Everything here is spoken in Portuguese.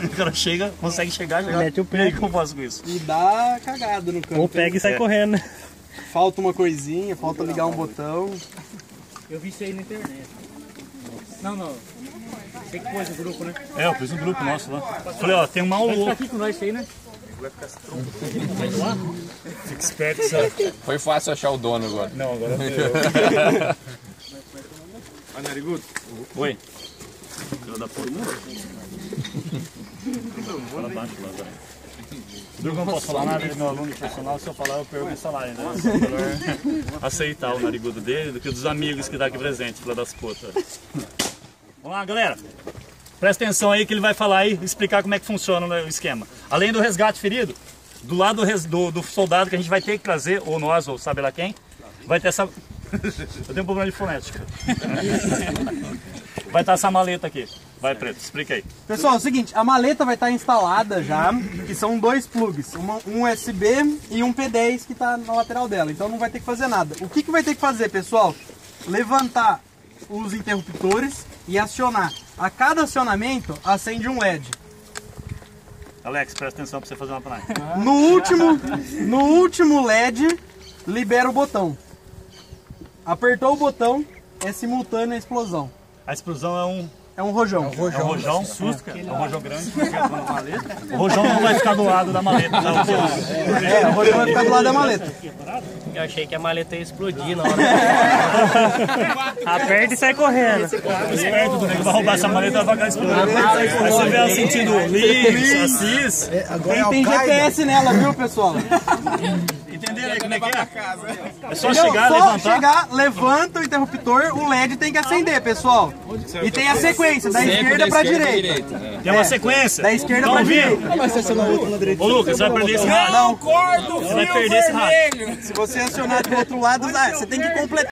O cara chega, consegue chegar, mete o pé. E aí, como eu faço com isso? E dá cagada no canto. Ou pega e sai correndo. Falta uma coisinha, falta ligar um botão. Eu vi isso aí na internet. Não. Você que pôs o grupo, né? É, eu fiz um grupo nosso lá. Falei, ó, tem um mau Vai louco. ficar aqui com nós isso aí, né? Vai doar? Fica esperto, sabe? Foi fácil achar o dono agora. Não, agora eu. Ó, Narigudo. Oi. Filho da puta. Fala baixo lá, vai. Eu não posso falar nada, ele é meu aluno personal, se eu falar eu perco o salário, né? É melhor aceitar o narigudo dele do que dos amigos que dá aqui presente, filha das putas. Vamos lá, galera. Presta atenção aí que ele vai falar aí, explicar como é que funciona o esquema. Além do resgate ferido, do lado do soldado que a gente vai ter que trazer, ou nós, ou sabe lá quem, vai ter essa... Eu tenho um problema de fonética. Vai estar essa maleta aqui. Vai, Preto, explica aí. Pessoal, é o seguinte, a maleta vai estar instalada já, que são dois plugs, um USB e um P10 que está na lateral dela, então não vai ter que fazer nada. O que vai ter que fazer, pessoal? Levantar os interruptores e acionar. A cada acionamento, acende um LED. Alex, presta atenção para você fazer uma pra nós. No último LED, libera o botão. Apertou o botão, é simultânea a explosão. A explosão é um... É um rojão. É um rojão, susto, é um rojão grande, o rojão não vai ficar do lado da maleta, tá? O rojão vai ficar do lado da maleta. Eu achei que a maleta ia explodir na hora. Aperta e sai correndo. Esperto do nego vai roubar essa maleta e vai ficar explodindo. Aí você vê ela sentindo livre, assis. Tem GPS nela, viu, pessoal? Entenderam aí como é que é? É só Entendeu? chegar, Só levantar. chegar, levanta o interruptor, o LED tem que acender, pessoal. E tem a sequência, da esquerda pra direita. Tem uma sequência. Da esquerda Tá pra ouvindo? direita. Ô Lucas, você vai perder esse rádio. Não, Você vai perder esse rádio. se você acionar do outro lado, você tem que completar.